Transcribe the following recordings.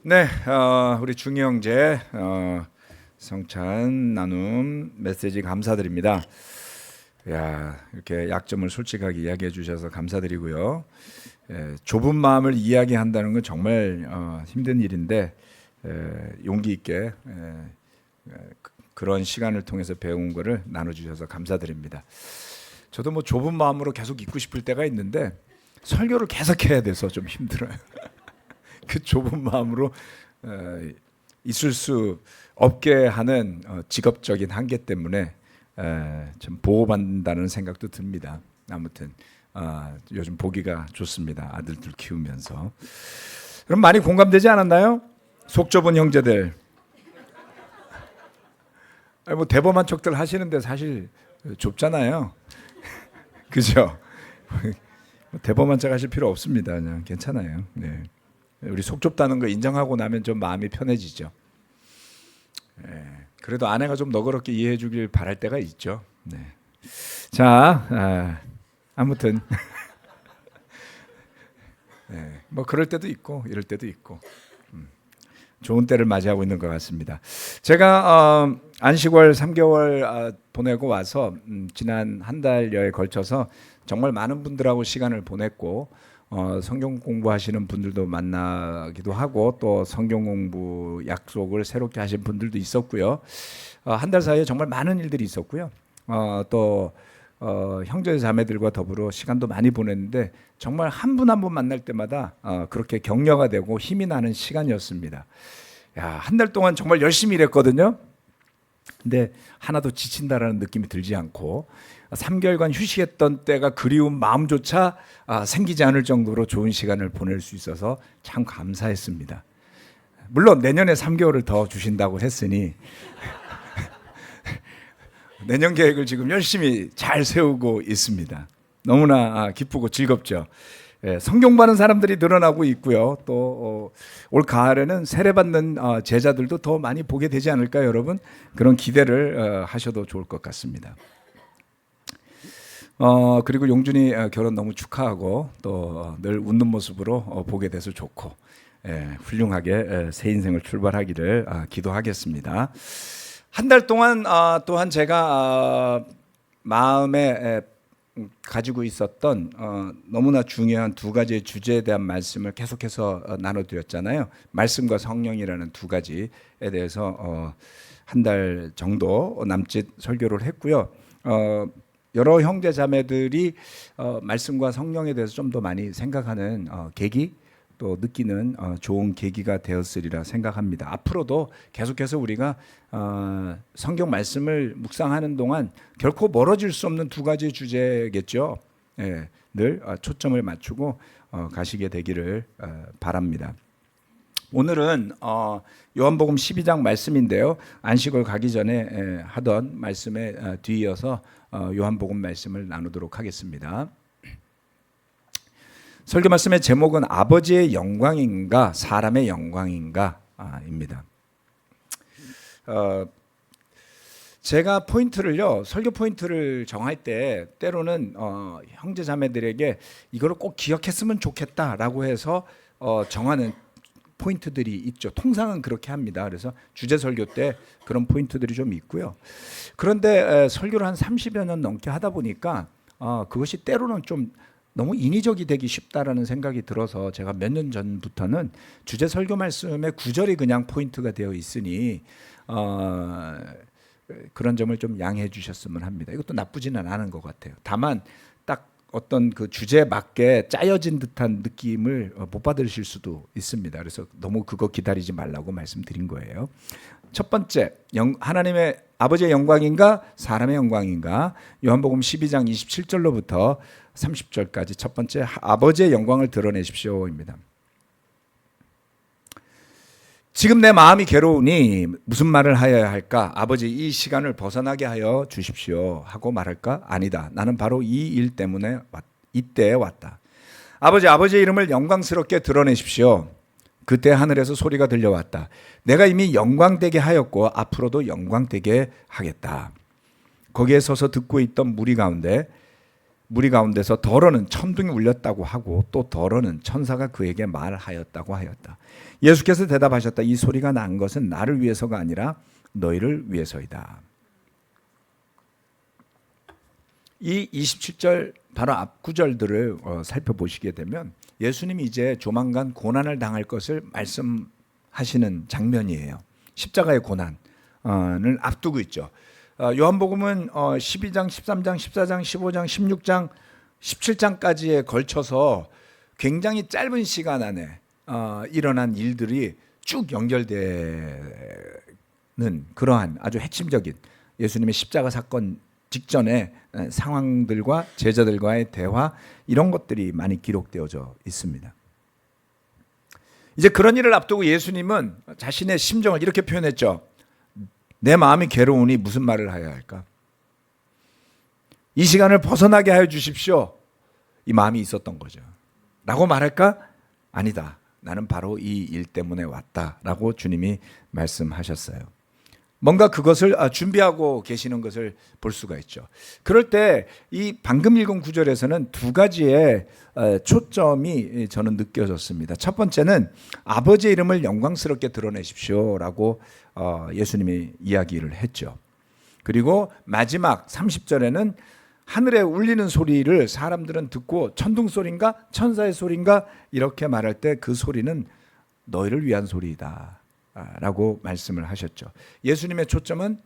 네, 우리 중희 형제 성찬 나눔 메시지 감사드립니다. 야, 이렇게 약점을 솔직하게 이야기해 주셔서 감사드리고요. 좁은 마음을 이야기한다는 건 정말 힘든 일인데 용기 있게 그런 시간을 통해서 배운 거를 나눠주셔서 감사드립니다. 저도 뭐 좁은 마음으로 계속 있고 싶을 때가 있는데 설교를 계속 해야 돼서 좀 힘들어요. 그 좁은 마음으로 있을 수 없게 하는 직업적인 한계 때문에 좀 보호받는다는 생각도 듭니다. 아무튼 요즘 보기가 좋습니다. 아들들 키우면서. 그럼 많이 공감되지 않았나요? 속 좁은 형제들. 뭐 대범한 척들 하시는데 사실 좁잖아요. 그죠? 대범한 척 하실 필요 없습니다. 그냥 괜찮아요. 네. 우리 속 좁다는 거 인정하고 나면 좀 마음이 편해지죠. 그래도 아내가 좀 너그럽게 이해해 주길 바랄 때가 있죠. 네. 자, 아무튼 뭐 그럴 때도 있고 이럴 때도 있고 좋은 때를 맞이하고 있는 것 같습니다. 제가 안식월 3개월 보내고 와서 지난 한 달여에 걸쳐서 정말 많은 분들하고 시간을 보냈고 성경 공부하시는 분들도 만나기도 하고 또 성경 공부 약속을 새롭게 하신 분들도 있었고요. 한 달 사이에 정말 많은 일들이 있었고요. 또 형제 자매들과 더불어 시간도 많이 보냈는데 정말 한 분 한 분 만날 때마다 그렇게 격려가 되고 힘이 나는 시간이었습니다. 한 달 동안 정말 열심히 일했거든요. 근데 하나도 지친다라는 느낌이 들지 않고 3개월간 휴식했던 때가 그리운 마음조차 생기지 않을 정도로 좋은 시간을 보낼 수 있어서 참 감사했습니다. 물론 내년에 3개월을 더 주신다고 했으니 내년 계획을 지금 열심히 잘 세우고 있습니다. 너무나 기쁘고 즐겁죠. 성경 받는 사람들이 늘어나고 있고요. 또 올 가을에는 세례받는 제자들도 더 많이 보게 되지 않을까요, 여러분? 그런 기대를 하셔도 좋을 것 같습니다. 그리고 용준이 결혼 너무 축하하고 또 늘 웃는 모습으로 보게 돼서 좋고 훌륭하게 새 인생을 출발하기를 기도하겠습니다. 한 달 동안 또한 제가 마음에 가지고 있었던 너무나 중요한 두 가지의 주제에 대한 말씀을 계속해서 나눠드렸잖아요. 말씀과 성령이라는 두 가지에 대해서 한 달 정도 남짓 설교를 했고요. 여러 형제 자매들이 말씀과 성령에 대해서 좀 더 많이 생각하는 계기 또 느끼는 좋은 계기가 되었으리라 생각합니다. 앞으로도 계속해서 우리가 성경 말씀을 묵상하는 동안 결코 멀어질 수 없는 두 가지 주제겠죠. 늘 초점을 맞추고 가시게 되기를 바랍니다. 오늘은 요한복음 12장 말씀인데요. 안식을 가기 전에 하던 말씀에 뒤이어서 요한복음 말씀을 나누도록 하겠습니다. 설교 말씀의 제목은 아버지의 영광인가 사람의 영광인가 입니다. 제가 포인트를요, 설교 포인트를 정할 때 때로는 형제 자매들에게 이거를 꼭 기억했으면 좋겠다라고 해서 정하는 포인트들이 있죠. 통상은 그렇게 합니다. 그래서 주제 설교 때 그런 포인트들이 좀 있고요. 그런데 설교를 한 30여 년 넘게 하다 보니까 그것이 때로는 좀 너무 인위적이 되기 쉽다라는 생각이 들어서 제가 몇 년 전부터는 주제 설교 말씀의 구절이 그냥 포인트가 되어 있으니 그런 점을 좀 양해해 주셨으면 합니다. 이것도 나쁘지는 않은 것 같아요. 다만 딱 어떤 그 주제에 맞게 짜여진 듯한 느낌을 못 받으실 수도 있습니다. 그래서 너무 그거 기다리지 말라고 말씀드린 거예요. 첫 번째, 하나님의 아버지의 영광인가 사람의 영광인가? 요한복음 12장 27절로부터 30절까지 첫 번째, 아버지의 영광을 드러내십시오입니다. 지금 내 마음이 괴로우니 무슨 말을 하여야 할까? 아버지, 이 시간을 벗어나게 하여 주십시오 하고 말할까? 아니다. 나는 바로 이 일 때문에 이때에 왔다. 아버지의 이름을 영광스럽게 드러내십시오. 그때 하늘에서 소리가 들려왔다. 내가 이미 영광되게 하였고 앞으로도 영광되게 하겠다. 거기에 서서 듣고 있던 무리 가운데 무리 가운데서 더러는 천둥이 울렸다고 하고 또 더러는 천사가 그에게 말하였다고 하였다. 예수께서 대답하셨다. 이 소리가 난 것은 나를 위해서가 아니라 너희를 위해서이다. 이 27절 바로 앞 구절들을 살펴보시게 되면 예수님이 이제 조만간 고난을 당할 것을 말씀하시는 장면이에요. 십자가의 고난을 앞두고 있죠. 요한복음은 12장, 13장, 14장, 15장, 16장, 17장까지에 걸쳐서 굉장히 짧은 시간 안에 일어난 일들이 쭉 연결되는 그러한 아주 핵심적인 예수님의 십자가 사건 직전의 상황들과 제자들과의 대화, 이런 것들이 많이 기록되어져 있습니다. 이제 그런 일을 앞두고 예수님은 자신의 심정을 이렇게 표현했죠. 내 마음이 괴로우니 무슨 말을 해야 할까? 이 시간을 벗어나게 하여 주십시오. 이 마음이 있었던 거죠. 라고 말할까? 아니다. 나는 바로 이 일 때문에 왔다라고 주님이 말씀하셨어요. 뭔가 그것을 준비하고 계시는 것을 볼 수가 있죠. 그럴 때 이 방금 읽은 구절에서는 두 가지의 초점이 저는 느껴졌습니다. 첫 번째는 아버지의 이름을 영광스럽게 드러내십시오라고 예수님이 이야기를 했죠. 그리고 마지막 30절에는 하늘에 울리는 소리를 사람들은 듣고 천둥 소리인가 천사의 소리인가 이렇게 말할 때 그 소리는 너희를 위한 소리이다 라고 말씀을 하셨죠. 예수님의 초점은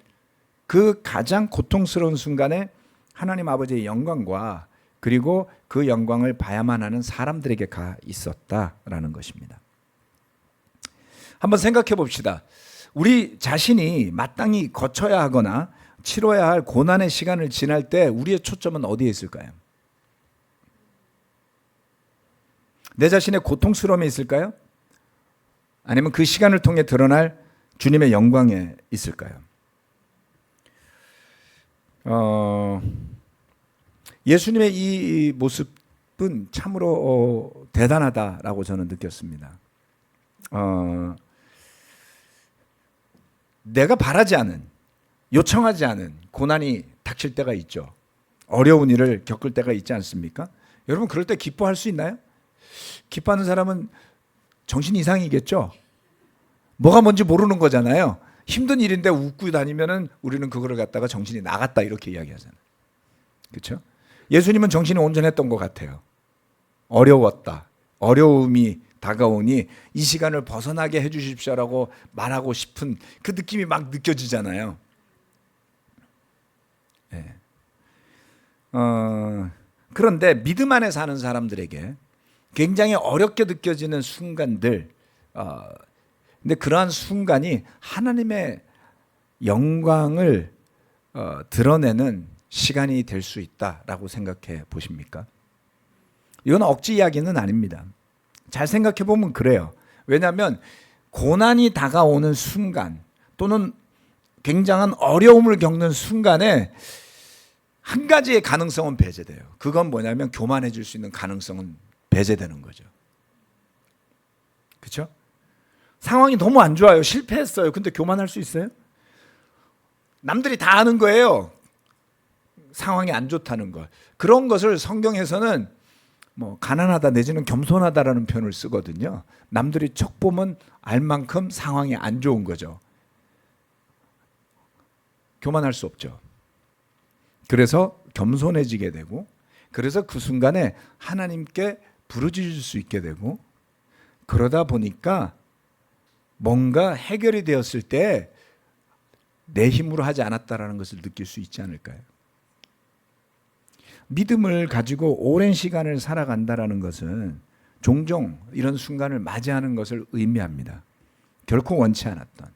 그 가장 고통스러운 순간에 하나님 아버지의 영광과 그리고 그 영광을 봐야만 하는 사람들에게 가 있었다라는 것입니다. 한번 생각해 봅시다. 우리 자신이 마땅히 거쳐야 하거나 치러야 할 고난의 시간을 지날 때 우리의 초점은 어디에 있을까요? 내 자신의 고통스러움에 있을까요? 아니면 그 시간을 통해 드러날 주님의 영광에 있을까요? 예수님의 이 모습은 참으로 대단하다라고 저는 느꼈습니다. 내가 바라지 않은, 요청하지 않은 고난이 닥칠 때가 있죠. 어려운 일을 겪을 때가 있지 않습니까? 여러분 그럴 때 기뻐할 수 있나요? 기뻐하는 사람은 정신 이상이겠죠. 뭐가 뭔지 모르는 거잖아요. 힘든 일인데 웃고 다니면은 우리는 그거를 갖다가 정신이 나갔다 이렇게 이야기하잖아요. 그렇죠? 예수님은 정신이 온전했던 것 같아요. 어려웠다. 어려움이 다가오니 이 시간을 벗어나게 해주십시오라고 말하고 싶은 그 느낌이 막 느껴지잖아요. 네. 그런데 믿음 안에 사는 사람들에게 굉장히 어렵게 느껴지는 순간들, 근데 그러한 순간이 하나님의 영광을 드러내는 시간이 될 수 있다라고 생각해 보십니까? 이건 억지 이야기는 아닙니다. 잘 생각해 보면 그래요. 왜냐하면 고난이 다가오는 순간 또는 굉장한 어려움을 겪는 순간에 한 가지의 가능성은 배제돼요. 그건 뭐냐면 교만해질 수 있는 가능성은 배제되는 거죠. 그렇죠? 상황이 너무 안 좋아요. 실패했어요. 근데 교만할 수 있어요? 남들이 다 아는 거예요. 상황이 안 좋다는 걸. 그런 것을 성경에서는 뭐 가난하다 내지는 겸손하다라는 표현을 쓰거든요. 남들이 척 보면 알 만큼 상황이 안 좋은 거죠. 교만할 수 없죠. 그래서 겸손해지게 되고, 그래서 그 순간에 하나님께 부르짖을 수 있게 되고, 그러다 보니까 뭔가 해결이 되었을 때 내 힘으로 하지 않았다라는 것을 느낄 수 있지 않을까요? 믿음을 가지고 오랜 시간을 살아간다라는 것은 종종 이런 순간을 맞이하는 것을 의미합니다. 결코 원치 않았던,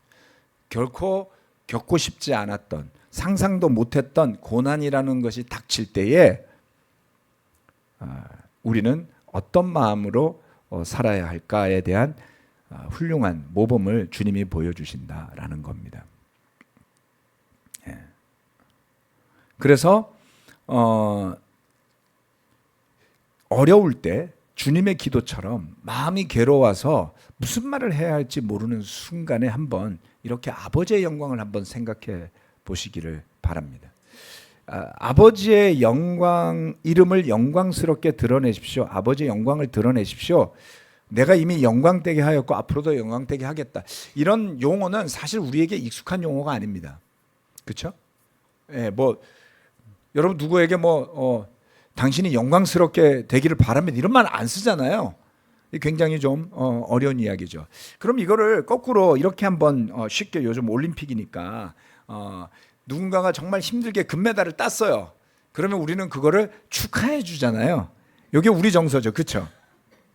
결코 겪고 싶지 않았던, 상상도 못했던 고난이라는 것이 닥칠 때에 우리는 어떤 마음으로 살아야 할까에 대한 훌륭한 모범을 주님이 보여주신다라는 겁니다. 그래서 어려울 때 주님의 기도처럼 마음이 괴로워서 무슨 말을 해야 할지 모르는 순간에 한번 이렇게 아버지의 영광을 한번 생각해 보시기를 바랍니다. 아버지의 영광, 이름을 영광스럽게 드러내십시오. 아버지의 영광을 드러내십시오. 내가 이미 영광되게 하였고 앞으로도 영광되게 하겠다. 이런 용어는 사실 우리에게 익숙한 용어가 아닙니다. 그렇죠? 예, 뭐 여러분 누구에게 당신이 영광스럽게 되기를 바랍니다. 이런 말 안 쓰잖아요. 굉장히 좀 어려운 이야기죠. 그럼 이거를 거꾸로 이렇게 한번 쉽게, 요즘 올림픽이니까 누군가가 정말 힘들게 금메달을 땄어요. 그러면 우리는 그거를 축하해 주잖아요. 이게 우리 정서죠. 그렇죠?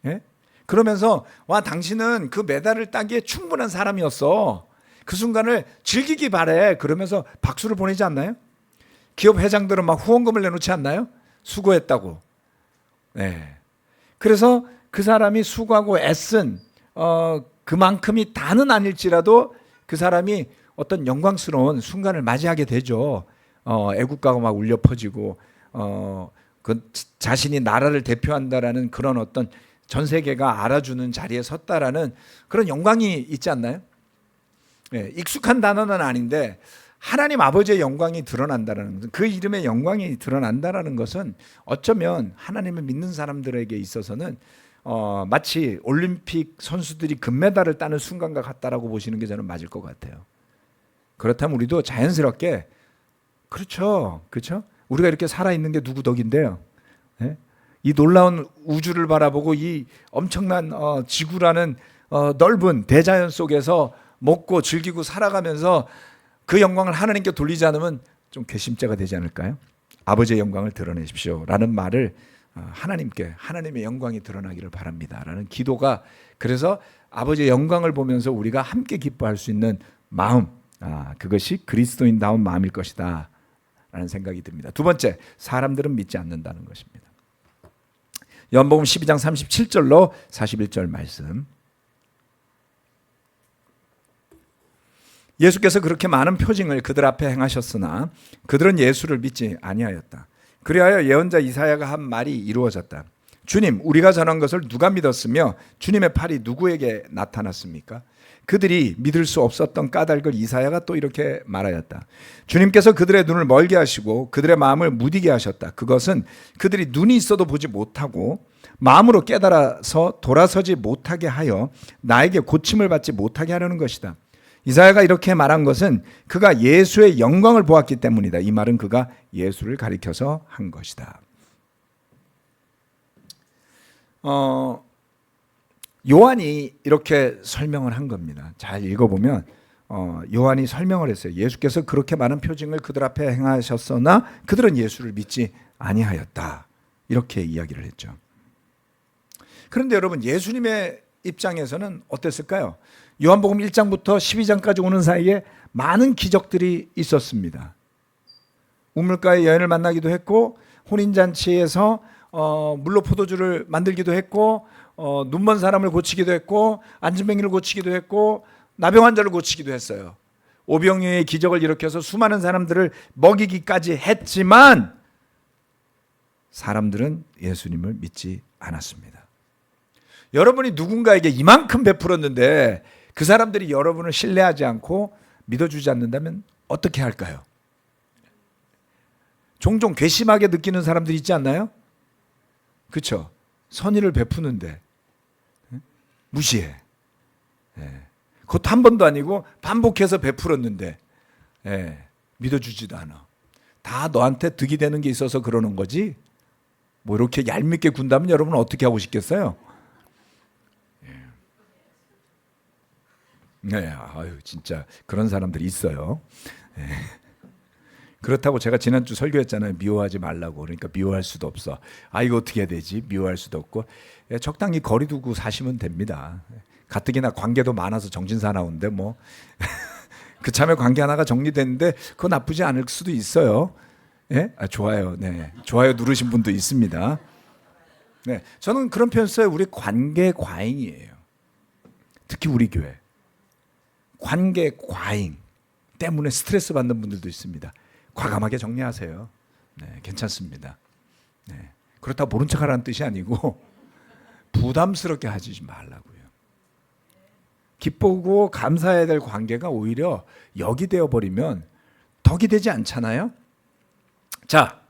예? 그러면서 와, 당신은 그 메달을 따기에 충분한 사람이었어. 그 순간을 즐기기 바래. 그러면서 박수를 보내지 않나요? 기업 회장들은 막 후원금을 내놓지 않나요? 수고했다고. 네. 그래서 그 사람이 수고하고 애쓴 그만큼이 다는 아닐지라도 그 사람이 어떤 영광스러운 순간을 맞이하게 되죠. 애국가가 막 울려 퍼지고 그 자신이 나라를 대표한다라는 그런 어떤 전 세계가 알아주는 자리에 섰다라는 그런 영광이 있지 않나요? 네, 익숙한 단어는 아닌데 하나님 아버지의 영광이 드러난다라는 것은, 그 이름의 영광이 드러난다라는 것은 어쩌면 하나님을 믿는 사람들에게 있어서는 마치 올림픽 선수들이 금메달을 따는 순간과 같다라고 보시는 게 저는 맞을 것 같아요. 그렇다면 우리도 자연스럽게 그렇죠. 우리가 이렇게 살아있는 게 누구 덕인데요. 네? 이 놀라운 우주를 바라보고 이 엄청난 지구라는 넓은 대자연 속에서 먹고 즐기고 살아가면서 그 영광을 하나님께 돌리지 않으면 좀 괘씸죄가 되지 않을까요? 아버지의 영광을 드러내십시오 라는 말을 하나님께, 하나님의 영광이 드러나기를 바랍니다 라는 기도가, 그래서 아버지의 영광을 보면서 우리가 함께 기뻐할 수 있는 마음, 그것이 그리스도인다운 마음일 것이다 라는 생각이 듭니다. 두 번째, 사람들은 믿지 않는다는 것입니다. 요한복음 12장 37절로 41절 말씀. 예수께서 그렇게 많은 표징을 그들 앞에 행하셨으나 그들은 예수를 믿지 아니하였다. 그리하여 예언자 이사야가 한 말이 이루어졌다. 주님, 우리가 전한 것을 누가 믿었으며 주님의 팔이 누구에게 나타났습니까? 그들이 믿을 수 없었던 까닭을 이사야가 또 이렇게 말하였다. 주님께서 그들의 눈을 멀게 하시고 그들의 마음을 무디게 하셨다. 그것은 그들이 눈이 있어도 보지 못하고 마음으로 깨달아서 돌아서지 못하게 하여 나에게 고침을 받지 못하게 하려는 것이다. 이사야가 이렇게 말한 것은 그가 예수의 영광을 보았기 때문이다. 이 말은 그가 예수를 가리켜서 한 것이다. 요한이 이렇게 설명을 한 겁니다. 잘 읽어보면 요한이 설명을 했어요. 예수께서 그렇게 많은 표징을 그들 앞에 행하셨으나 그들은 예수를 믿지 아니하였다. 이렇게 이야기를 했죠. 그런데 여러분, 예수님의 입장에서는 어땠을까요? 요한복음 1장부터 12장까지 오는 사이에 많은 기적들이 있었습니다. 우물가의 여인을 만나기도 했고, 혼인잔치에서 물로 포도주를 만들기도 했고, 눈먼 사람을 고치기도 했고, 안진뱅이를 고치기도 했고, 나병 환자를 고치기도 했어요. 오병이어의 기적을 일으켜서 수많은 사람들을 먹이기까지 했지만 사람들은 예수님을 믿지 않았습니다. 여러분이 누군가에게 이만큼 베풀었는데 그 사람들이 여러분을 신뢰하지 않고 믿어주지 않는다면 어떻게 할까요? 종종 괘씸하게 느끼는 사람들이 있지 않나요? 그렇죠? 선의를 베푸는데 무시해. 그것도 한 번도 아니고 반복해서 베풀었는데 믿어주지도 않아. 다 너한테 득이 되는 게 있어서 그러는 거지. 뭐 이렇게 얄밉게 군다면 여러분은 어떻게 하고 싶겠어요? 네, 아유, 진짜 그런 사람들이 있어요. 네. 그렇다고 제가 지난주 설교했잖아요. 미워하지 말라고. 그러니까 미워할 수도 없어. 이거 어떻게 해야 되지? 미워할 수도 없고. 적당히 거리 두고 사시면 됩니다. 가뜩이나 관계도 많아서 정신사나운데 뭐 그참에 관계 하나가 정리됐는데 그거 나쁘지 않을 수도 있어요. 예? 좋아요. 네, 좋아요 누르신 분도 있습니다. 네, 저는 그런 표현 써요. 우리 관계 과잉이에요. 특히 우리 교회. 관계 과잉 때문에 스트레스 받는 분들도 있습니다. 과감하게 정리하세요. 네, 괜찮습니다. 네, 그렇다고 모른 척하라는 뜻이 아니고 부담스럽게 하지 말라고요. 기쁘고 감사해야 될 관계가 오히려 역이 되어버리면 덕이 되지 않잖아요. 자,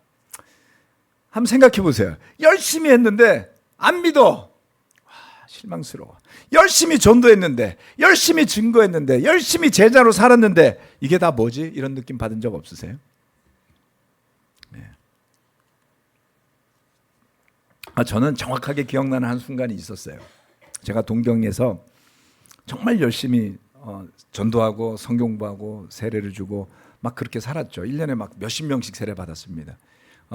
한번 생각해 보세요. 열심히 했는데 안 믿어. 실망스러워. 열심히 전도했는데, 열심히 증거했는데, 열심히 제자로 살았는데 이게 다 뭐지? 이런 느낌 받은 적 없으세요? 네. 저는 정확하게 기억나는 한 순간이 있었어요. 제가 동경에서 정말 열심히 전도하고 성경 공부하고 세례를 주고 막 그렇게 살았죠. 1년에 막 몇십 명씩 세례 받았습니다.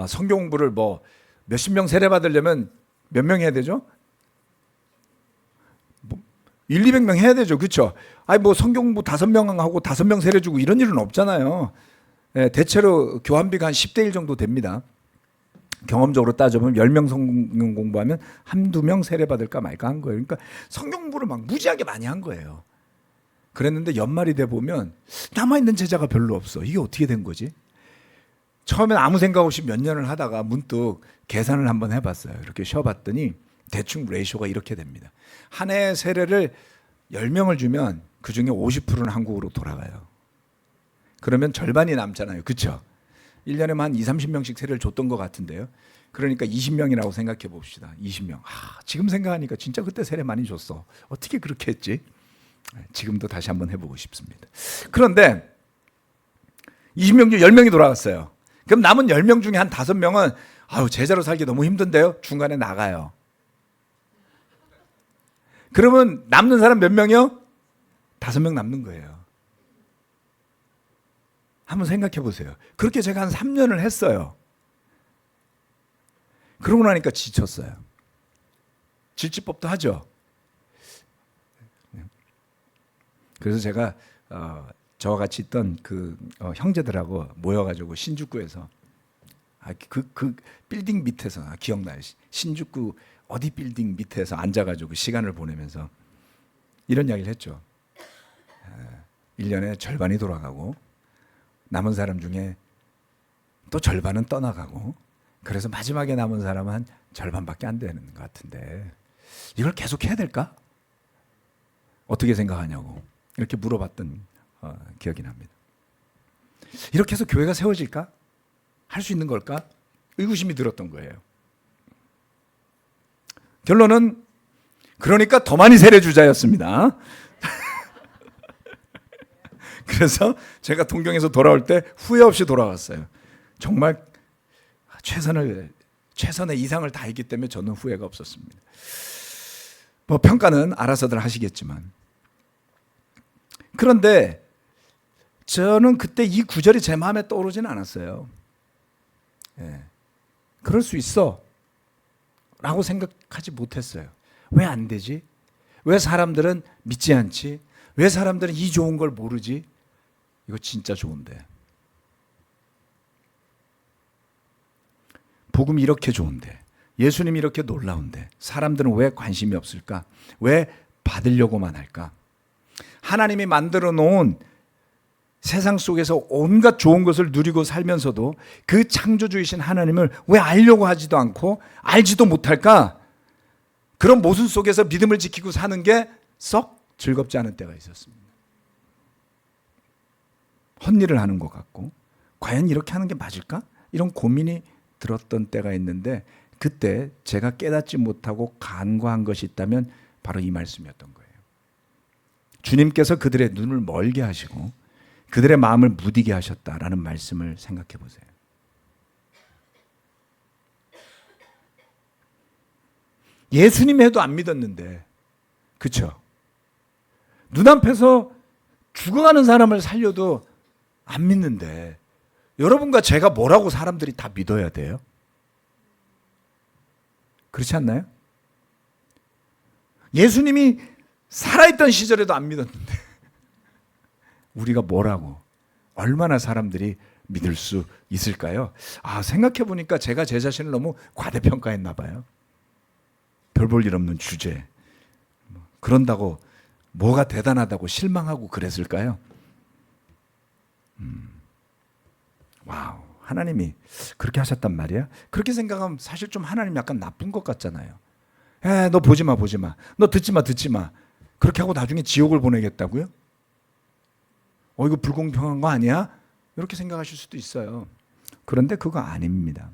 성경 공부를 뭐 몇십 명 세례 받으려면 몇 명 해야 되죠? 1, 200명 해야 되죠. 그렇죠? 아니 뭐 성경 공부 5명 하고 5명 세례 주고 이런 일은 없잖아요. 예, 대체로 교환비가 한 10대 1 정도 됩니다. 경험적으로 따져보면 10명 성경 공부하면 한두 명 세례 받을까 말까 한 거예요. 그러니까 성경 공부를 막 무지하게 많이 한 거예요. 그랬는데 연말이 돼 보면 남아있는 제자가 별로 없어. 이게 어떻게 된 거지? 처음엔 아무 생각 없이 몇 년을 하다가 문득 계산을 한번 해봤어요. 이렇게 쉬어봤더니 대충 레이쇼가 이렇게 됩니다. 한 해 세례를 10명을 주면 그중에 50%는 한국으로 돌아가요. 그러면 절반이 남잖아요. 그렇죠? 1년에만 한 2, 30명씩 세례를 줬던 것 같은데요. 그러니까 20명이라고 생각해 봅시다. 20명. 지금 생각하니까 진짜 그때 세례 많이 줬어. 어떻게 그렇게 했지? 지금도 다시 한번 해보고 싶습니다. 그런데 20명 중 10명이 돌아갔어요. 그럼 남은 10명 중에 한 5명은 제자로 살기 너무 힘든데요. 중간에 나가요. 그러면 남는 사람 몇 명이요? 5명 남는 거예요. 한번 생각해 보세요. 그렇게 제가 한 3년을 했어요. 그러고 나니까 지쳤어요. 질지법도 하죠. 그래서 제가 저와 같이 있던 그 형제들하고 모여가지고 신주쿠에서 그 빌딩 밑에서 기억나요. 신주쿠 어디 빌딩 밑에서 앉아가지고 시간을 보내면서 이런 이야기를 했죠. 1년에 절반이 돌아가고 남은 사람 중에 또 절반은 떠나가고 그래서 마지막에 남은 사람은 한 절반밖에 안 되는 것 같은데 이걸 계속 해야 될까? 어떻게 생각하냐고 이렇게 물어봤던 기억이 납니다. 이렇게 해서 교회가 세워질까? 할 수 있는 걸까? 의구심이 들었던 거예요. 결론은 그러니까 더 많이 세례 주자였습니다. 그래서 제가 동경에서 돌아올 때 후회 없이 돌아왔어요. 정말 최선의 이상을 다했기 때문에 저는 후회가 없었습니다. 뭐 평가는 알아서들 하시겠지만 그런데 저는 그때 이 구절이 제 마음에 떠오르지는 않았어요. 그럴 수 있어 라고 생각하지 못했어요. 왜 안 되지? 왜 사람들은 믿지 않지? 왜 사람들은 이 좋은 걸 모르지? 이거 진짜 좋은데. 복음이 이렇게 좋은데, 예수님이 이렇게 놀라운데 사람들은 왜 관심이 없을까? 왜 받으려고만 할까? 하나님이 만들어 놓은 세상 속에서 온갖 좋은 것을 누리고 살면서도 그 창조주이신 하나님을 왜 알려고 하지도 않고 알지도 못할까? 그런 모순 속에서 믿음을 지키고 사는 게 썩 즐겁지 않은 때가 있었습니다. 헛일을 하는 것 같고 과연 이렇게 하는 게 맞을까? 이런 고민이 들었던 때가 있는데 그때 제가 깨닫지 못하고 간과한 것이 있다면 바로 이 말씀이었던 거예요. 주님께서 그들의 눈을 멀게 하시고 그들의 마음을 무디게 하셨다라는 말씀을 생각해 보세요. 예수님 해도 안 믿었는데, 그렇죠? 눈앞에서 죽어가는 사람을 살려도 안 믿는데 여러분과 제가 뭐라고 사람들이 다 믿어야 돼요? 그렇지 않나요? 예수님이 살아있던 시절에도 안 믿었는데 우리가 뭐라고 얼마나 사람들이 믿을 수 있을까요? 생각해 보니까 제가 제 자신을 너무 과대평가했나 봐요. 별 볼 일 없는 주제. 그런다고 뭐가 대단하다고 실망하고 그랬을까요? 와우, 하나님이 그렇게 하셨단 말이야? 그렇게 생각하면 사실 좀 하나님 약간 나쁜 것 같잖아요. 너 보지 마. 너 듣지 마. 그렇게 하고 나중에 지옥을 보내겠다고요? 이거 불공평한 거 아니야? 이렇게 생각하실 수도 있어요. 그런데 그거 아닙니다.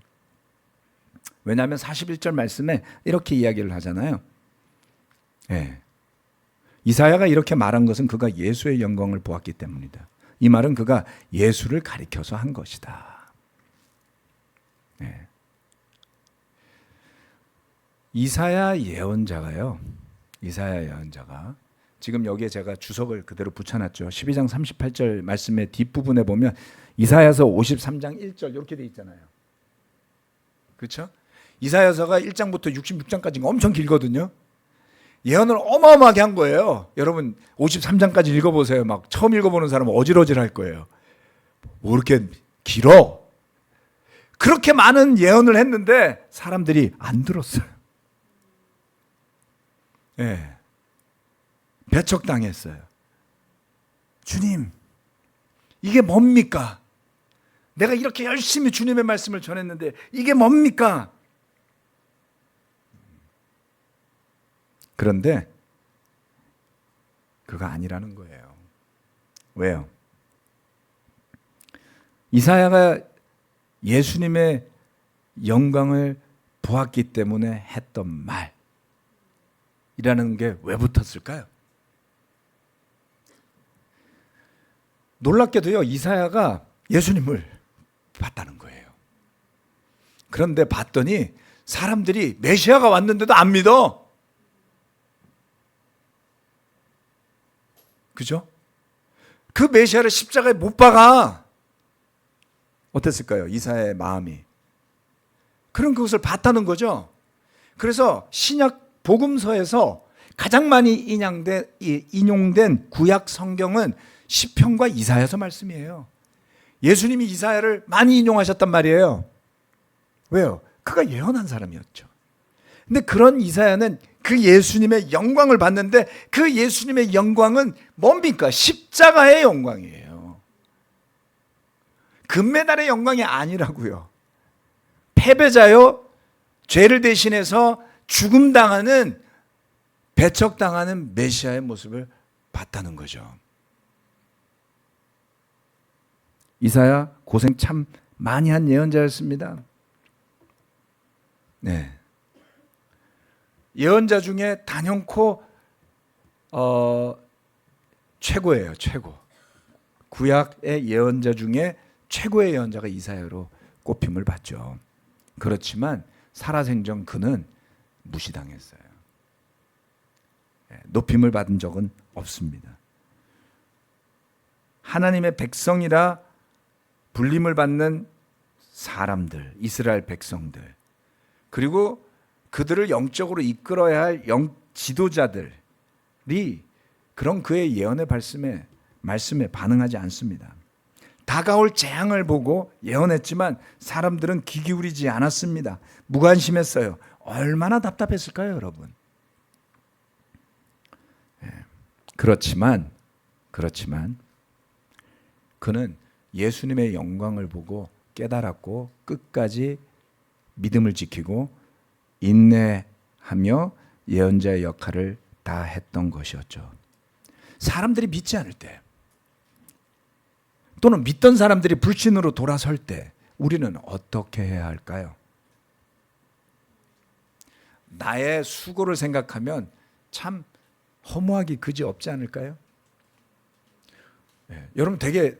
왜냐하면 41절 말씀에 이렇게 이야기를 하잖아요. 예. 이사야가 이렇게 말한 것은 그가 예수의 영광을 보았기 때문이다. 이 말은 그가 예수를 가리켜서 한 것이다. 예. 이사야 예언자가요. 이사야 예언자가 지금 여기에 제가 주석을 그대로 붙여놨죠. 12장 38절 말씀의 뒷부분에 보면 이사야서 53장 1절 이렇게 돼 있잖아요. 그렇죠? 이사야서가 1장부터 66장까지가 엄청 길거든요. 예언을 어마어마하게 한 거예요. 여러분 53장까지 읽어보세요. 막 처음 읽어보는 사람은 어질어질할 거예요. 뭐 이렇게 길어? 그렇게 많은 예언을 했는데 사람들이 안 들었어요. 예. 배척당했어요. 주님, 이게 뭡니까? 내가 이렇게 열심히 주님의 말씀을 전했는데 이게 뭡니까? 그런데 그가 아니라는 거예요. 왜요? 이사야가 예수님의 영광을 보았기 때문에 했던 말이라는 게 왜 붙었을까요? 놀랍게도요, 이사야가 예수님을 봤다는 거예요. 그런데 봤더니 사람들이 메시아가 왔는데도 안 믿어. 그죠? 그 메시아를 십자가에 못 박아. 어땠을까요? 이사야의 마음이. 그런 그것을 봤다는 거죠. 그래서 신약 복음서에서 가장 많이 인용된 구약 성경은 시편과 이사야서 말씀이에요. 예수님이 이사야를 많이 인용하셨단 말이에요. 왜요? 그가 예언한 사람이었죠. 근데 그런 이사야는 그 예수님의 영광을 봤는데 그 예수님의 영광은 뭡니까? 십자가의 영광이에요. 금메달의 영광이 아니라고요. 패배자요, 죄를 대신해서 죽음당하는, 배척당하는 메시아의 모습을 봤다는 거죠. 이사야 고생 참 많이 한 예언자였습니다. 네. 예언자 중에 단연코 최고예요. 최고. 구약의 예언자 중에 최고의 예언자가 이사야로 꼽힘을 받죠. 그렇지만 살아생전 그는 무시당했어요. 높임을 받은 적은 없습니다. 하나님의 백성이라 불림을 받는 사람들, 이스라엘 백성들, 그리고 그들을 영적으로 이끌어야 할 지도자들이 그런 그의 예언의 말씀에 반응하지 않습니다. 다가올 재앙을 보고 예언했지만 사람들은 귀 기울이지 않았습니다. 무관심했어요. 얼마나 답답했을까요, 여러분? 그렇지만 그는 예수님의 영광을 보고 깨달았고 끝까지 믿음을 지키고 인내하며 예언자의 역할을 다 했던 것이었죠. 사람들이 믿지 않을 때, 또는 믿던 사람들이 불신으로 돌아설 때 우리는 어떻게 해야 할까요? 나의 수고를 생각하면 참 허무하기 그지없지 않을까요? 네, 여러분 되게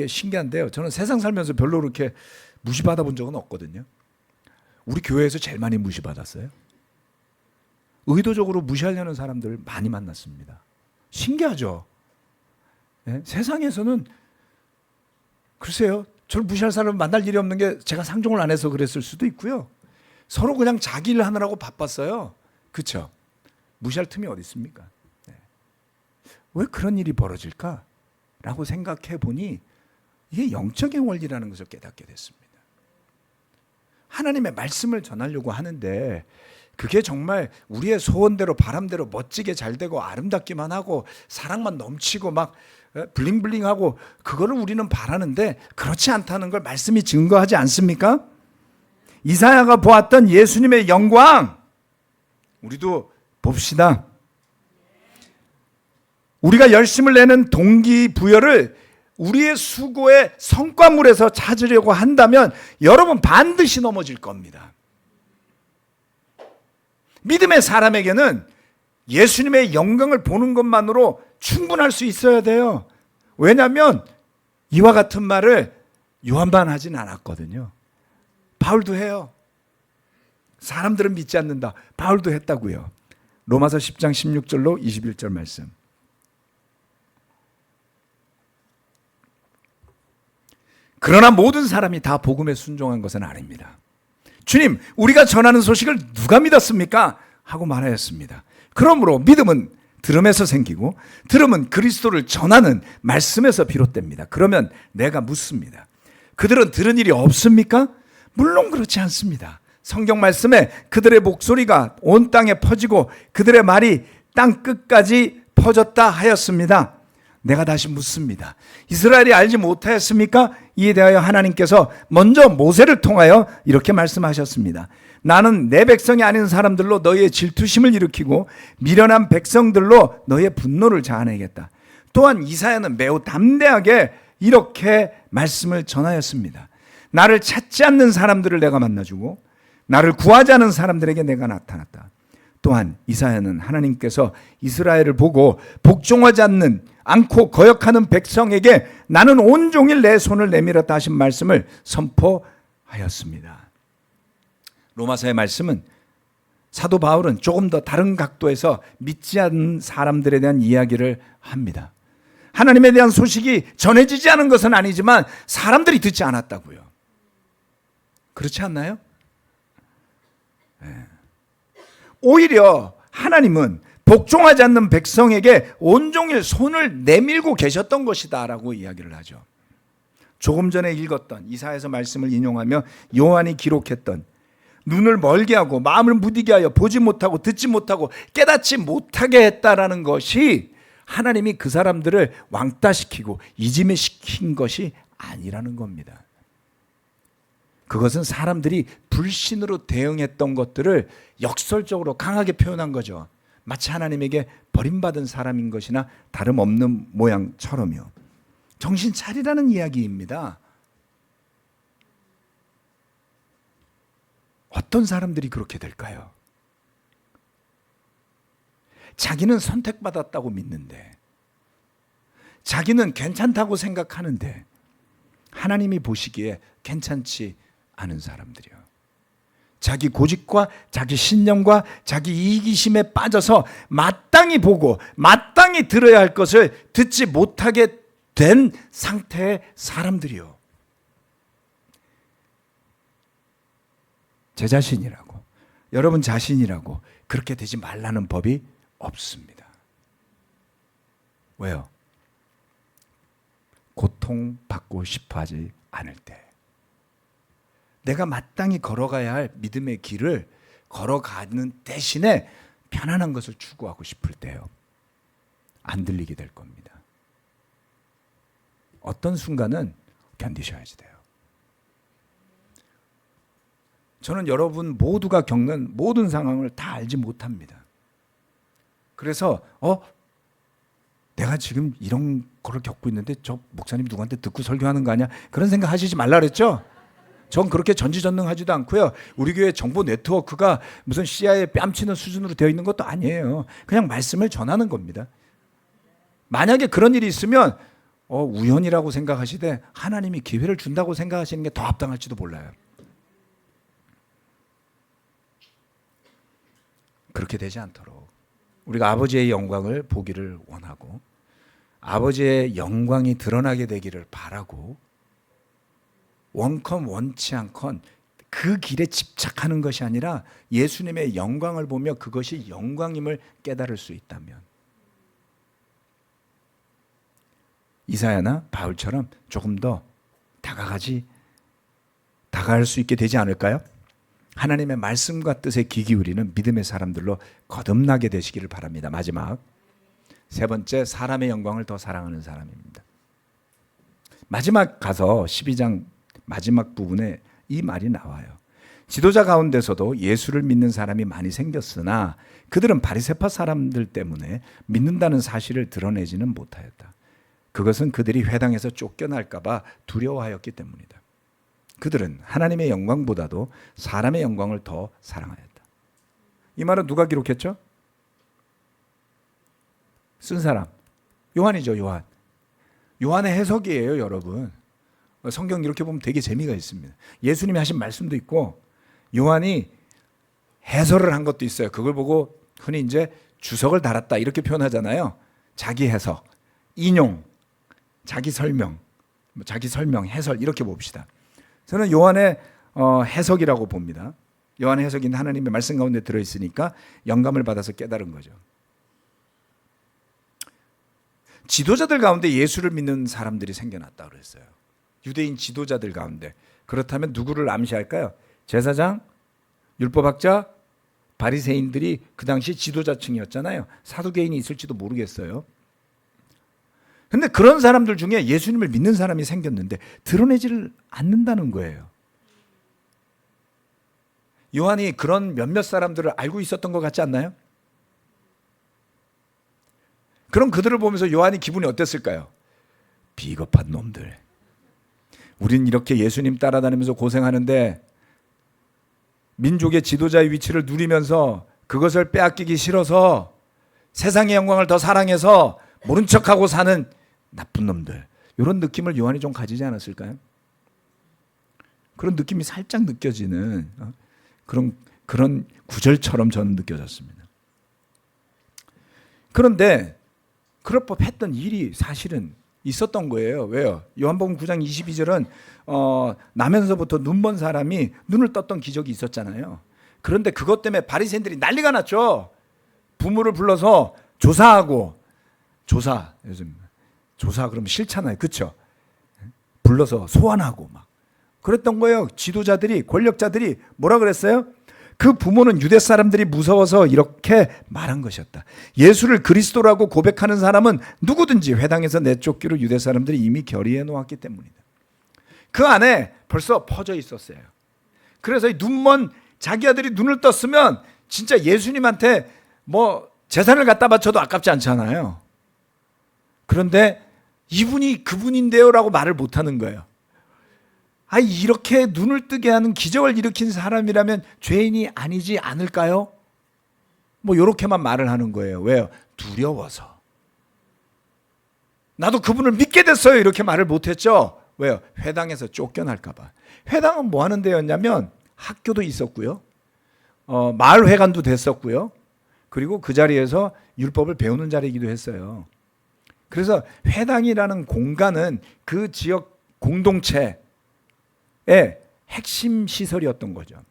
신기한데요. 저는 세상 살면서 별로 그렇게 무시받아 본 적은 없거든요. 우리 교회에서 제일 많이 무시받았어요. 의도적으로 무시하려는 사람들 많이 만났습니다. 신기하죠? 네? 세상에서는 글쎄요, 저를 무시할 사람을 만날 일이 없는 게 제가 상종을 안 해서 그랬을 수도 있고요. 서로 그냥 자기 일 하느라고 바빴어요. 그렇죠? 무시할 틈이 어디 있습니까? 네. 왜 그런 일이 벌어질까? 라고 생각해 보니 이게 영적인 원리라는 것을 깨닫게 됐습니다. 하나님의 말씀을 전하려고 하는데 그게 정말 우리의 소원대로 바람대로 멋지게 잘 되고 아름답기만 하고 사랑만 넘치고 막 블링블링하고 그거를 우리는 바라는데 그렇지 않다는 걸 말씀이 증거하지 않습니까? 이사야가 보았던 예수님의 영광 우리도 봅시다. 우리가 열심을 내는 동기부여를 우리의 수고의 성과물에서 찾으려고 한다면 여러분 반드시 넘어질 겁니다. 믿음의 사람에게는 예수님의 영광을 보는 것만으로 충분할 수 있어야 돼요. 왜냐하면 이와 같은 말을 요한만 하진 않았거든요. 바울도 해요. 사람들은 믿지 않는다. 바울도 했다고요. 로마서 10장 16절로 21절 말씀. 그러나 모든 사람이 다 복음에 순종한 것은 아닙니다. 주님, 우리가 전하는 소식을 누가 믿었습니까? 하고 말하였습니다. 그러므로 믿음은 들음에서 생기고 들음은 그리스도를 전하는 말씀에서 비롯됩니다. 그러면 내가 묻습니다. 그들은 들은 일이 없습니까? 물론 그렇지 않습니다. 성경 말씀에 그들의 목소리가 온 땅에 퍼지고 그들의 말이 땅 끝까지 퍼졌다 하였습니다. 내가 다시 묻습니다. 이스라엘이 알지 못하였습니까? 이에 대하여 하나님께서 먼저 모세를 통하여 이렇게 말씀하셨습니다. 나는 내 백성이 아닌 사람들로 너희의 질투심을 일으키고 미련한 백성들로 너희의 분노를 자아내겠다. 또한 이사야는 매우 담대하게 이렇게 말씀을 전하였습니다. 나를 찾지 않는 사람들을 내가 만나주고 나를 구하지 않은 사람들에게 내가 나타났다. 또한 이사야는 하나님께서 이스라엘을 보고 복종하지 않고 거역하는 백성에게 나는 온종일 내 손을 내밀었다 하신 말씀을 선포하였습니다. 로마서의 말씀은 사도 바울은 조금 더 다른 각도에서 믿지 않는 사람들에 대한 이야기를 합니다. 하나님에 대한 소식이 전해지지 않은 것은 아니지만 사람들이 듣지 않았다고요. 그렇지 않나요? 오히려 하나님은 복종하지 않는 백성에게 온종일 손을 내밀고 계셨던 것이다 라고 이야기를 하죠. 조금 전에 읽었던 이사야서 말씀을 인용하며 요한이 기록했던 눈을 멀게 하고 마음을 무디게 하여 보지 못하고 듣지 못하고 깨닫지 못하게 했다라는 것이 하나님이 그 사람들을 왕따시키고 이짐에 시킨 것이 아니라는 겁니다. 그것은 사람들이 불신으로 대응했던 것들을 역설적으로 강하게 표현한 거죠. 마치 하나님에게 버림받은 사람인 것이나 다름없는 모양처럼요. 정신 차리라는 이야기입니다. 어떤 사람들이 그렇게 될까요? 자기는 선택받았다고 믿는데, 자기는 괜찮다고 생각하는데 하나님이 보시기에 괜찮지 않은 사람들이요. 자기 고집과 자기 신념과 자기 이기심에 빠져서 마땅히 보고 마땅히 들어야 할 것을 듣지 못하게 된 상태의 사람들이요. 제 자신이라고, 여러분 자신이라고 그렇게 되지 말라는 법이 없습니다. 왜요? 고통받고 싶어 하지 않을 때, 내가 마땅히 걸어가야 할 믿음의 길을 걸어가는 대신에 편안한 것을 추구하고 싶을 때요, 안 들리게 될 겁니다. 어떤 순간은 견디셔야지 돼요. 저는 여러분 모두가 겪는 모든 상황을 다 알지 못합니다. 그래서 내가 지금 이런 거를 겪고 있는데 저 목사님 누구한테 듣고 설교하는 거 아니야? 그런 생각 하시지 말라 그랬죠? 전 그렇게 전지전능하지도 않고요. 우리 교회 정보 네트워크가 무슨 CIA에 뺨치는 수준으로 되어 있는 것도 아니에요. 그냥 말씀을 전하는 겁니다. 만약에 그런 일이 있으면 우연이라고 생각하시되 하나님이 기회를 준다고 생각하시는 게 더 합당할지도 몰라요. 그렇게 되지 않도록 우리가 아버지의 영광을 보기를 원하고 아버지의 영광이 드러나게 되기를 바라고 원컨 원치 않건 그 길에 집착하는 것이 아니라 예수님의 영광을 보며 그것이 영광임을 깨달을 수 있다면 이사야나 바울처럼 조금 더 다가갈 수 있게 되지 않을까요? 하나님의 말씀과 뜻에 귀 기울이는 믿음의 사람들로 거듭나게 되시기를 바랍니다. 마지막 세 번째, 사람의 영광을 더 사랑하는 사람입니다. 마지막 가서 12장 마지막 부분에 이 말이 나와요. 지도자 가운데서도 예수를 믿는 사람이 많이 생겼으나 그들은 바리새파 사람들 때문에 믿는다는 사실을 드러내지는 못하였다. 그것은 그들이 회당에서 쫓겨날까 봐 두려워하였기 때문이다. 그들은 하나님의 영광보다도 사람의 영광을 더 사랑하였다. 이 말은 누가 기록했죠? 쓴 사람 요한이죠. 요한. 요한의 해석이에요, 여러분. 성경 이렇게 보면 되게 재미가 있습니다. 예수님이 하신 말씀도 있고 요한이 해설을 한 것도 있어요. 그걸 보고 흔히 이제 주석을 달았다 이렇게 표현하잖아요. 자기 해석, 인용, 자기 설명, 해설 이렇게 봅시다. 저는 요한의 해석이라고 봅니다. 요한의 해석인 하나님의 말씀 가운데 들어있으니까 영감을 받아서 깨달은 거죠. 지도자들 가운데 예수를 믿는 사람들이 생겨났다고 그랬어요. 유대인 지도자들 가운데. 그렇다면 누구를 암시할까요? 제사장, 율법학자, 바리새인들이 그 당시 지도자층이었잖아요. 사두개인이 있을지도 모르겠어요. 근데 그런 사람들 중에 예수님을 믿는 사람이 생겼는데 드러내지를 않는다는 거예요. 요한이 그런 몇몇 사람들을 알고 있었던 것 같지 않나요? 그럼 그들을 보면서 요한이 기분이 어땠을까요? 비겁한 놈들. 우린 이렇게 예수님 따라다니면서 고생하는데 민족의 지도자의 위치를 누리면서 그것을 빼앗기기 싫어서 세상의 영광을 더 사랑해서 모른 척하고 사는 나쁜 놈들. 이런 느낌을 요한이 좀 가지지 않았을까요? 그런 느낌이 살짝 느껴지는 그런 구절처럼 저는 느껴졌습니다. 그런데 그럴 법했던 일이 사실은 있었던 거예요. 왜요? 요한복음 9장 22절은 나면서부터 눈먼 사람이 눈을 떴던 기적이 있었잖아요. 그런데 그것 때문에 바리새인들이 난리가 났죠. 부모를 불러서 조사하고 요즘 조사 그러면 싫잖아요. 그렇죠? 불러서 소환하고 막 그랬던 거예요. 지도자들이 권력자들이 뭐라 그랬어요? 그 부모는 유대 사람들이 무서워서 이렇게 말한 것이었다. 예수를 그리스도라고 고백하는 사람은 누구든지 회당에서 내쫓기로 유대 사람들이 이미 결의해 놓았기 때문이다. 그 안에 벌써 퍼져 있었어요. 그래서 눈먼 자기 아들이 눈을 떴으면 진짜 예수님한테 뭐 재산을 갖다 바쳐도 아깝지 않잖아요. 그런데 이분이 그분인데요 라고 말을 못하는 거예요. 이렇게 눈을 뜨게 하는 기적을 일으킨 사람이라면 죄인이 아니지 않을까요? 뭐 이렇게만 말을 하는 거예요. 왜요? 두려워서. 나도 그분을 믿게 됐어요. 이렇게 말을 못했죠. 왜요? 회당에서 쫓겨날까 봐. 회당은 뭐 하는 데였냐면 학교도 있었고요. 마을회관도 됐었고요. 그리고 그 자리에서 율법을 배우는 자리이기도 했어요. 그래서 회당이라는 공간은 그 지역 공동체의 핵심 시설이었던 거죠.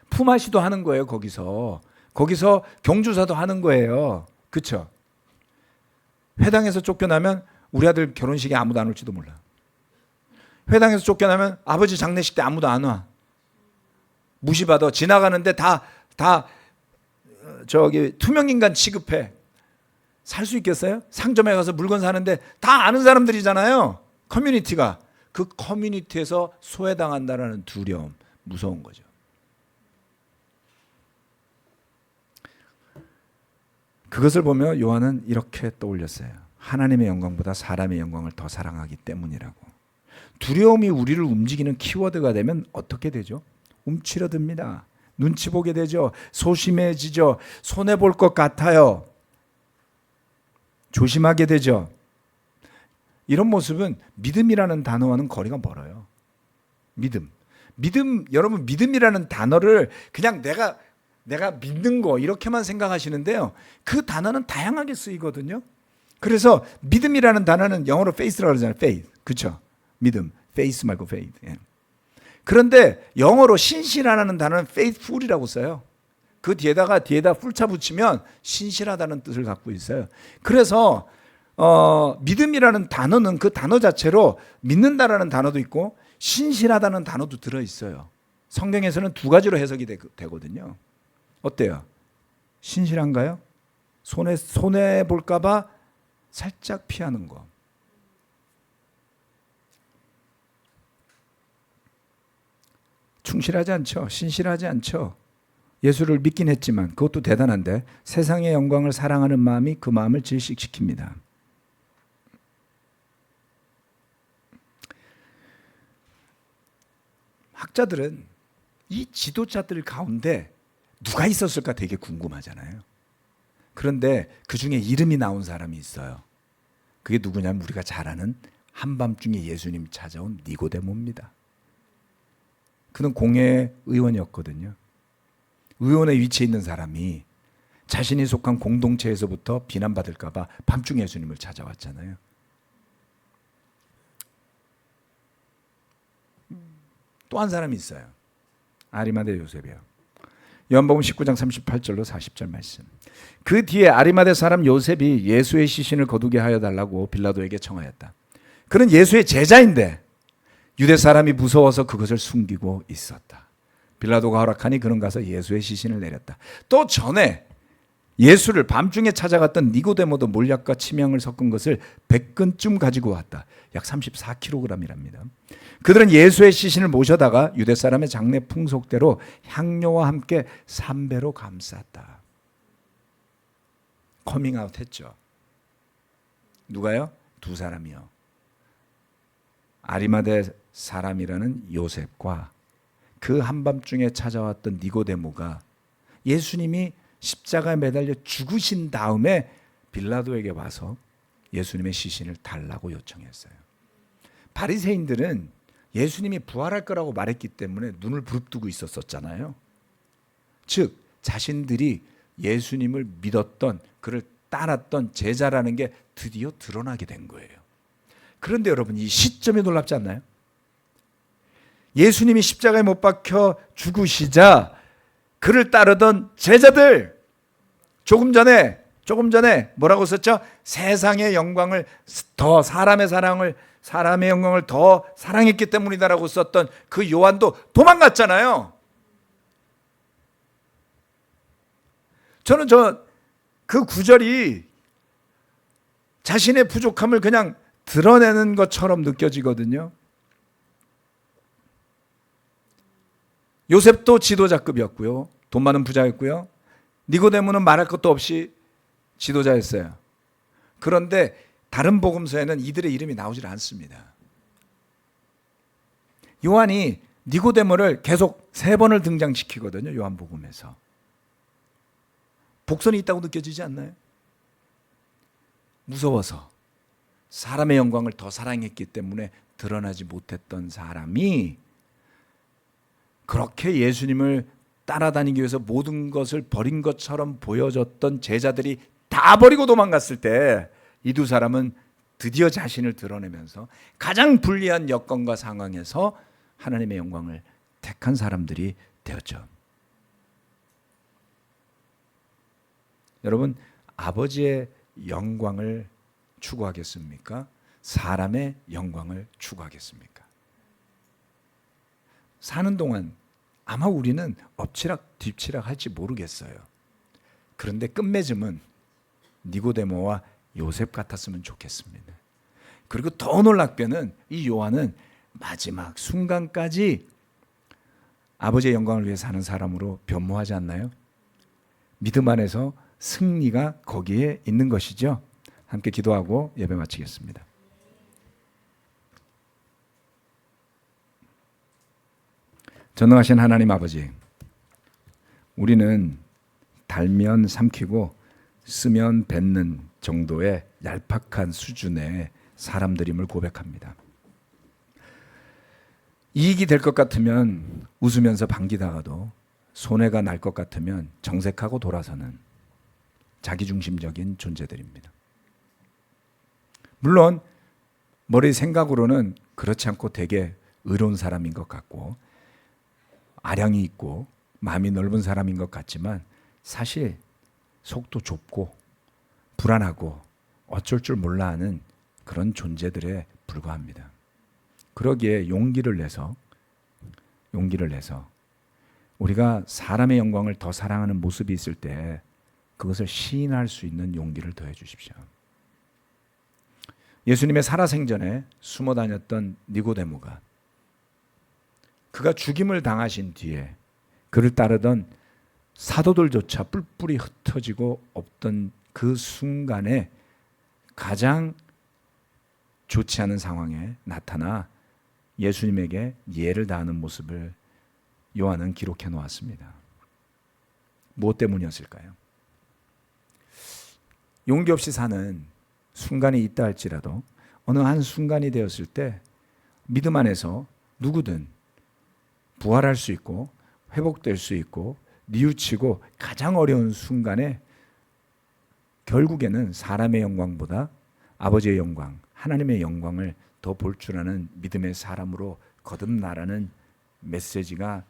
품앗이도 하는 거예요. 거기서 경주사도 하는 거예요. 그렇죠? 회당에서 쫓겨나면 우리 아들 결혼식에 아무도 안 올지도 몰라. 회당에서 쫓겨나면 아버지 장례식 때 아무도 안 와. 무시받아. 지나가는데 다 투명인간 취급해. 살 수 있겠어요? 상점에 가서 물건 사는데 다 아는 사람들이잖아요. 커뮤니티가. 그 커뮤니티에서 소외당한다는 두려움, 무서운 거죠. 그것을 보며 요한은 이렇게 떠올렸어요. 하나님의 영광보다 사람의 영광을 더 사랑하기 때문이라고. 두려움이 우리를 움직이는 키워드가 되면 어떻게 되죠? 움츠러듭니다. 눈치 보게 되죠. 소심해지죠. 손해볼 것 같아요. 조심하게 되죠. 이런 모습은 믿음이라는 단어와는 거리가 멀어요. 믿음, 여러분 믿음이라는 단어를 그냥 내가 믿는 거 이렇게만 생각하시는데요. 그 단어는 다양하게 쓰이거든요. 그래서 믿음이라는 단어는 영어로 faith라고 그러잖아요. faith, 그렇죠? 믿음, faith 말고 faith. 예. 그런데 영어로 신실하다는 단어는 faithful이라고 써요. 그 뒤에다 풀자 붙이면 신실하다는 뜻을 갖고 있어요. 그래서 믿음이라는 단어는 그 단어 자체로 믿는다라는 단어도 있고 신실하다는 단어도 들어있어요. 성경에서는 두 가지로 해석이 되거든요. 어때요? 신실한가요? 손해 볼까 봐 살짝 피하는 거. 충실하지 않죠. 신실하지 않죠. 예수를 믿긴 했지만 그것도 대단한데 세상의 영광을 사랑하는 마음이 그 마음을 질식시킵니다. 학자들은 이 지도자들 가운데 누가 있었을까 되게 궁금하잖아요. 그런데 그 중에 이름이 나온 사람이 있어요. 그게 누구냐면 우리가 잘 아는 한밤중에 예수님 찾아온 니고데모입니다. 그는 공회 의원이었거든요. 의원의 위치에 있는 사람이 자신이 속한 공동체에서부터 비난받을까 봐 밤중에 예수님을 찾아왔잖아요. 또 한 사람이 있어요. 아리마대 요셉이요. 요한복음 19장 38절로 40절 말씀. 그 뒤에 아리마대 사람 요셉이 예수의 시신을 거두게 하여 달라고 빌라도에게 청하였다. 그는 예수의 제자인데 유대 사람이 무서워서 그것을 숨기고 있었다. 빌라도가 허락하니 그는 가서 예수의 시신을 내렸다. 또 전에 예수를 밤중에 찾아갔던 니고데모도 몰약과 침향을 섞은 것을 100근쯤 가지고 왔다. 약 34kg이랍니다. 그들은 예수의 시신을 모셔다가 유대 사람의 장례 풍속대로 향료와 함께 삼배로 감쌌다. 커밍아웃 했죠. 누가요? 두 사람이요. 아리마대 사람이라는 요셉과 그 한밤중에 찾아왔던 니고데모가 예수님이 십자가에 매달려 죽으신 다음에 빌라도에게 와서 예수님의 시신을 달라고 요청했어요. 바리새인들은 예수님이 부활할 거라고 말했기 때문에 눈을 부릅뜨고 있었잖아요. 즉 자신들이 예수님을 믿었던, 그를 따랐던 제자라는 게 드디어 드러나게 된 거예요. 그런데 여러분, 이 시점이 놀랍지 않나요? 예수님이 십자가에 못 박혀 죽으시자 그를 따르던 제자들, 조금 전에 뭐라고 썼죠? 세상의 영광을 더, 사람의 영광을 더 사랑했기 때문이다라고 썼던 그 요한도 도망갔잖아요. 저는 그 구절이 자신의 부족함을 그냥 드러내는 것처럼 느껴지거든요. 요셉도 지도자급이었고요. 돈 많은 부자였고요. 니고데모는 말할 것도 없이 지도자였어요. 그런데 다른 복음서에는 이들의 이름이 나오질 않습니다. 요한이 니고데모를 계속 3번을 등장시키거든요. 요한복음에서. 복선이 있다고 느껴지지 않나요? 무서워서 사람의 영광을 더 사랑했기 때문에 드러나지 못했던 사람이 그렇게 예수님을 따라다니기 위해서 모든 것을 버린 것처럼 보여줬던 제자들이 다 버리고 도망갔을 때 이 두 사람은 드디어 자신을 드러내면서 가장 불리한 여건과 상황에서 하나님의 영광을 택한 사람들이 되었죠. 여러분, 아버지의 영광을 추구하겠습니까? 사람의 영광을 추구하겠습니까? 사는 동안 아마 우리는 엎치락 뒤치락 할지 모르겠어요. 그런데 끝맺음은 니고데모와 요셉 같았으면 좋겠습니다. 그리고 더 놀랍게는 이 요한은 마지막 순간까지 아버지의 영광을 위해 사는 사람으로 변모하지 않나요? 믿음 안에서 승리가 거기에 있는 것이죠. 함께 기도하고 예배 마치겠습니다. 전능하신 하나님 아버지, 우리는 달면 삼키고 쓰면 뱉는 정도의 얄팍한 수준의 사람들임을 고백합니다. 이익이 될 것 같으면 웃으면서 반기다가도 손해가 날 것 같으면 정색하고 돌아서는 자기중심적인 존재들입니다. 물론 머리 생각으로는 그렇지 않고 되게 의로운 사람인 것 같고 아량이 있고 마음이 넓은 사람인 것 같지만 사실 속도 좁고 불안하고 어쩔 줄 몰라 하는 그런 존재들에 불과합니다. 그러기에 용기를 내서 우리가 사람의 영광을 더 사랑하는 모습이 있을 때 그것을 시인할 수 있는 용기를 더해 주십시오. 예수님의 살아생전에 숨어 다녔던 니고데모가 그가 죽임을 당하신 뒤에 그를 따르던 사도들조차 뿔뿔이 흩어지고 없던 그 순간에 가장 좋지 않은 상황에 나타나 예수님에게 예를 다하는 모습을 요한은 기록해 놓았습니다. 무엇 때문이었을까요? 용기 없이 사는 순간이 있다 할지라도 어느 한 순간이 되었을 때 믿음 안에서 누구든 부활할 수 있고 회복될 수 있고 뉘우치고 가장 어려운 순간에 결국에는 사람의 영광보다 아버지의 영광, 하나님의 영광을 더 볼 줄 아는 믿음의 사람으로 거듭나라는 메시지가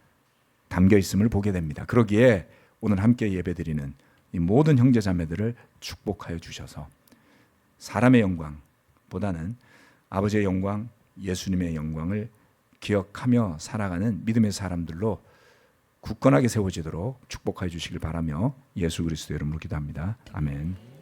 담겨 있음을 보게 됩니다. 그러기에 오늘 함께 예배드리는 이 모든 형제자매들을 축복하여 주셔서 사람의 영광보다는 아버지의 영광, 예수님의 영광을 기억하며 살아가는 믿음의 사람들로 굳건하게 세워지도록 축복하여 주시길 바라며 예수 그리스도의 이름으로 기도합니다. 아멘.